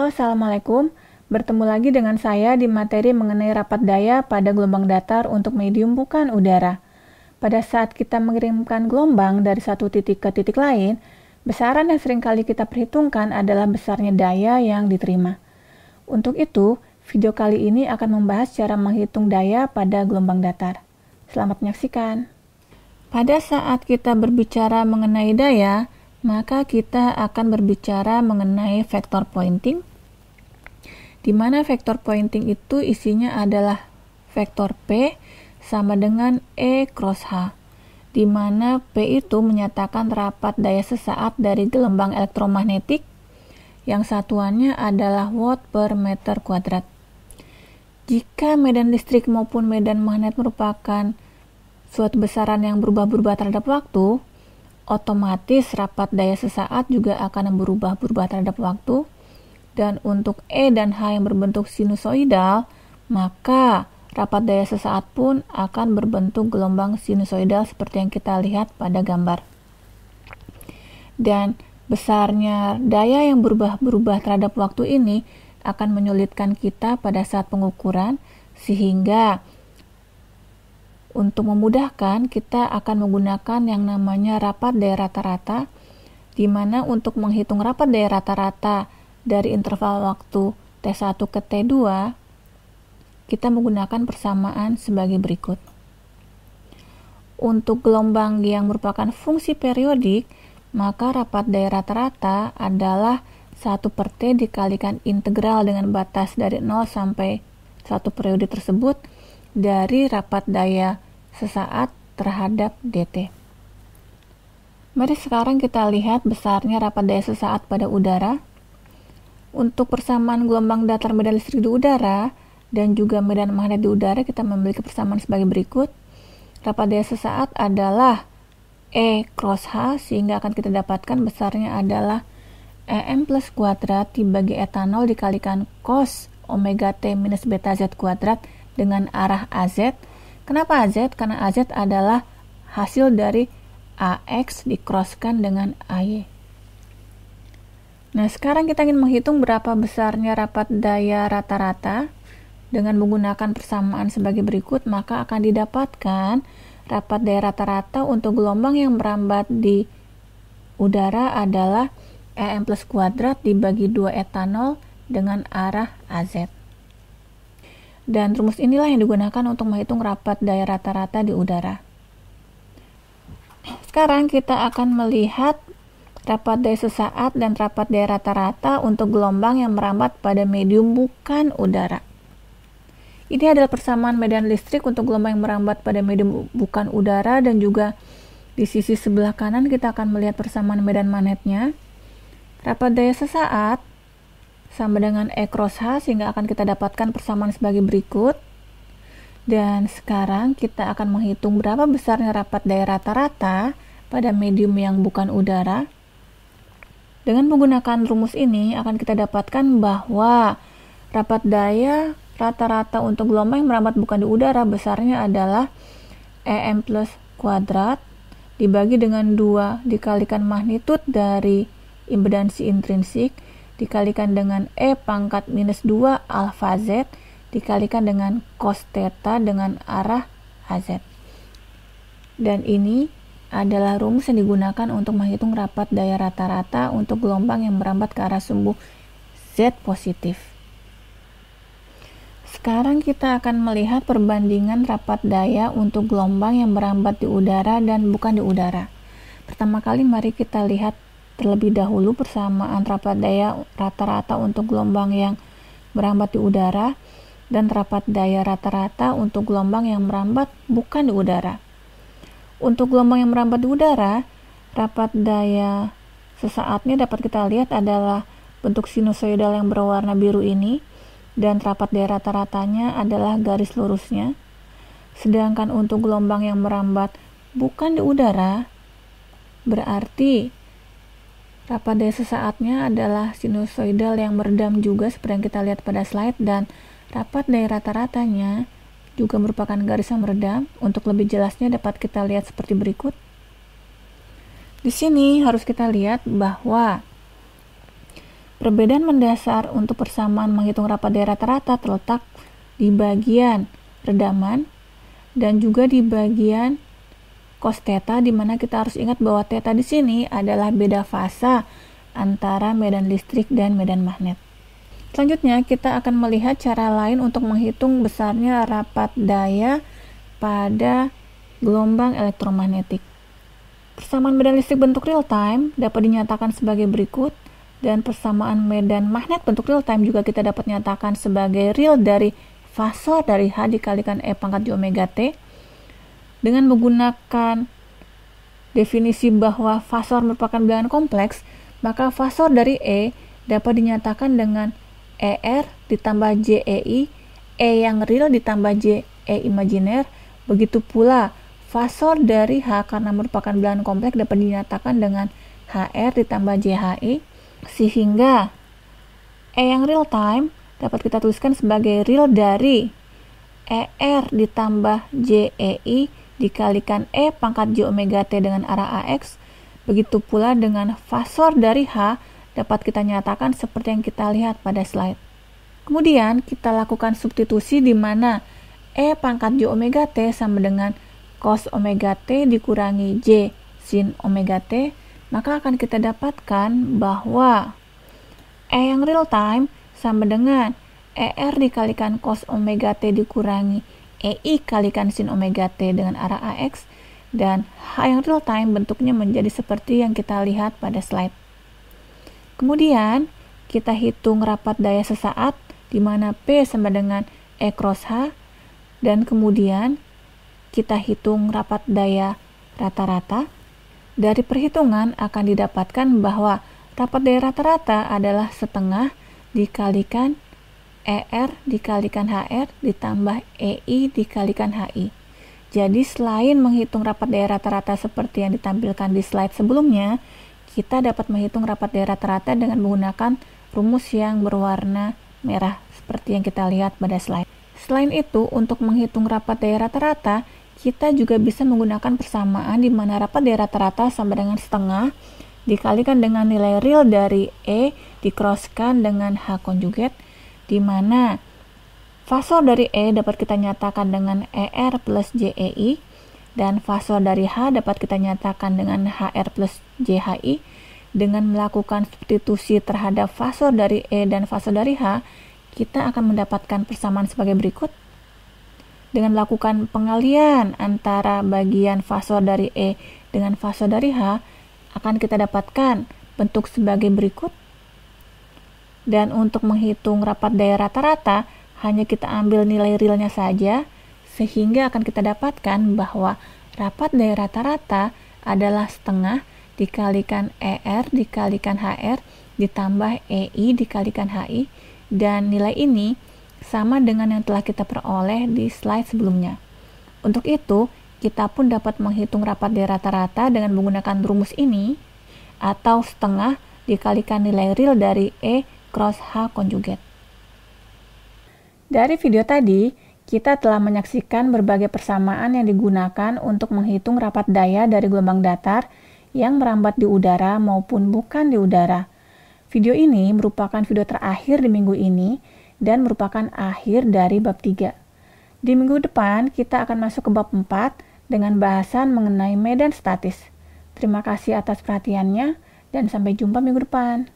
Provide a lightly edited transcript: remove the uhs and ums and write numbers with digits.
Halo, Assalamualaikum. Bertemu lagi dengan saya di materi mengenai rapat daya pada gelombang datar untuk medium bukan udara. Pada saat kita mengirimkan gelombang dari satu titik ke titik lain, besaran yang seringkali kita perhitungkan adalah besarnya daya yang diterima. Untuk itu, video kali ini akan membahas cara menghitung daya pada gelombang datar. Selamat menyaksikan. Pada saat kita berbicara mengenai daya, maka kita akan berbicara mengenai vektor pointing, di mana vektor pointing itu isinya adalah vektor P sama dengan E cross H, di mana P itu menyatakan rapat daya sesaat dari gelombang elektromagnetik yang satuannya adalah watt per meter kuadrat. Jika medan listrik maupun medan magnet merupakan suatu besaran yang berubah-ubah terhadap waktu, otomatis rapat daya sesaat juga akan berubah-ubah terhadap waktu. Dan untuk E dan H yang berbentuk sinusoidal, maka rapat daya sesaat pun akan berbentuk gelombang sinusoidal seperti yang kita lihat pada gambar. Dan besarnya daya yang berubah-ubah terhadap waktu ini akan menyulitkan kita pada saat pengukuran, sehingga untuk memudahkan, kita akan menggunakan yang namanya rapat daya rata-rata, di mana untuk menghitung rapat daya rata-rata dari interval waktu T1 ke T2, kita menggunakan persamaan sebagai berikut. Untuk gelombang yang merupakan fungsi periodik, maka rapat daya rata-rata adalah 1 per T dikalikan integral dengan batas dari 0 sampai 1 periode tersebut dari rapat daya sesaat terhadap dt. Mari sekarang kita lihat besarnya rapat daya sesaat pada udara. Untuk persamaan gelombang datar medan listrik di udara dan juga medan magnet di udara, kita memiliki persamaan sebagai berikut. Rapat daya sesaat adalah E cross H, sehingga akan kita dapatkan besarnya adalah EM plus kuadrat dibagi etanol dikalikan cos omega T minus beta Z kuadrat dengan arah AZ. Kenapa AZ? Karena AZ adalah hasil dari AX dicrosskan dengan AY. Nah, sekarang kita ingin menghitung berapa besarnya rapat daya rata-rata. Dengan menggunakan persamaan sebagai berikut, maka akan didapatkan rapat daya rata-rata untuk gelombang yang merambat di udara adalah EM plus kuadrat dibagi 2 etanol dengan arah AZ. Dan rumus inilah yang digunakan untuk menghitung rapat daya rata-rata di udara. Sekarang kita akan melihat rapat daya sesaat dan rapat daya rata-rata untuk gelombang yang merambat pada medium bukan udara. Ini adalah persamaan medan listrik untuk gelombang yang merambat pada medium bukan udara, dan juga di sisi sebelah kanan kita akan melihat persamaan medan magnetnya. Rapat daya sesaat sama dengan E cross H, sehingga akan kita dapatkan persamaan sebagai berikut. Dan sekarang kita akan menghitung berapa besarnya rapat daya rata-rata pada medium yang bukan udara. Dengan menggunakan rumus ini akan kita dapatkan bahwa rapat daya rata-rata untuk gelombang yang merambat bukan di udara besarnya adalah EM plus kuadrat dibagi dengan 2 dikalikan magnitud dari impedansi intrinsik dikalikan dengan E pangkat minus 2 alfa Z dikalikan dengan cos theta dengan arah AZ. Dan ini adalah rumus yang digunakan untuk menghitung rapat daya rata-rata untuk gelombang yang merambat ke arah sumbu Z positif. Sekarang kita akan melihat perbandingan rapat daya untuk gelombang yang merambat di udara dan bukan di udara. Pertama kali mari kita lihat terlebih dahulu persamaan rapat daya rata-rata untuk gelombang yang merambat di udara dan rapat daya rata-rata untuk gelombang yang merambat bukan di udara. Untuk gelombang yang merambat di udara, rapat daya sesaatnya dapat kita lihat adalah bentuk sinusoidal yang berwarna biru ini, dan rapat daya rata-ratanya adalah garis lurusnya. Sedangkan untuk gelombang yang merambat bukan di udara, berarti rapat daya sesaatnya adalah sinusoidal yang meredam juga seperti yang kita lihat pada slide, dan rapat daya rata-ratanya juga merupakan garis yang meredam. Untuk lebih jelasnya dapat kita lihat seperti berikut. Di sini harus kita lihat bahwa Perbedaan mendasar untuk persamaan menghitung rapat daya rata-rata terletak di bagian redaman dan juga di bagian cos theta, di mana kita harus ingat bahwa theta di sini adalah beda fasa antara medan listrik dan medan magnet. Selanjutnya, kita akan melihat cara lain untuk menghitung besarnya rapat daya pada gelombang elektromagnetik. Persamaan medan listrik bentuk real time dapat dinyatakan sebagai berikut, dan persamaan medan magnet bentuk real time juga kita dapat nyatakan sebagai real dari fasor dari H dikalikan E pangkat J omega T. Dengan menggunakan definisi bahwa fasor merupakan bilangan kompleks, maka fasor dari E dapat dinyatakan dengan ER ditambah JEI, E yang real ditambah JE imajiner. Begitu pula fasor dari H karena merupakan bilangan kompleks dapat dinyatakan dengan HR ditambah JHI, sehingga E yang real time dapat kita tuliskan sebagai real dari ER ditambah JEI dikalikan E pangkat J omega T dengan arah AX. Begitu pula dengan fasor dari H dapat kita nyatakan seperti yang kita lihat pada slide. Kemudian kita lakukan substitusi di mana E pangkat J omega T sama dengan cos omega T dikurangi J sin omega T, maka akan kita dapatkan bahwa E yang real time sama dengan ER dikalikan cos omega T dikurangi EI kalikan sin omega T dengan arah AX, dan H yang real time bentuknya menjadi seperti yang kita lihat pada slide. Kemudian kita hitung rapat daya sesaat di mana P sama dengan E cross H, dan kemudian kita hitung rapat daya rata-rata. Dari perhitungan akan didapatkan bahwa rapat daya rata-rata adalah setengah dikalikan ER dikalikan HR ditambah EI dikalikan HI. Jadi selain menghitung rapat daya rata-rata seperti yang ditampilkan di slide sebelumnya, kita dapat menghitung rapat daya rata-rata dengan menggunakan rumus yang berwarna merah seperti yang kita lihat pada slide. Selain itu, untuk menghitung rapat daya rata-rata, kita juga bisa menggunakan persamaan di mana rapat daya rata-rata sama dengan setengah dikalikan dengan nilai real dari E dikroskan dengan H konjugat, di mana fasor dari E dapat kita nyatakan dengan ER plus JEI, dan fasor dari H dapat kita nyatakan dengan HR plus JHI. Dengan melakukan substitusi terhadap fasor dari E dan fasor dari H, kita akan mendapatkan persamaan sebagai berikut. Dengan melakukan pengalian antara bagian fasor dari E dengan fasor dari H, akan kita dapatkan bentuk sebagai berikut. Dan untuk menghitung rapat daya rata-rata, hanya kita ambil nilai realnya saja, sehingga akan kita dapatkan bahwa rapat daya rata-rata adalah setengah dikalikan ER dikalikan HR ditambah EI dikalikan HI, dan nilai ini sama dengan yang telah kita peroleh di slide sebelumnya. Untuk itu, kita pun dapat menghitung rapat daya rata-rata dengan menggunakan rumus ini, atau setengah dikalikan nilai real dari E cross H konjugat. Dari video tadi, kita telah menyaksikan berbagai persamaan yang digunakan untuk menghitung rapat daya dari gelombang datar yang merambat di udara maupun bukan di udara. Video ini merupakan video terakhir di minggu ini dan merupakan akhir dari bab 3. Di minggu depan, kita akan masuk ke bab 4 dengan bahasan mengenai medan statis. Terima kasih atas perhatiannya dan sampai jumpa minggu depan.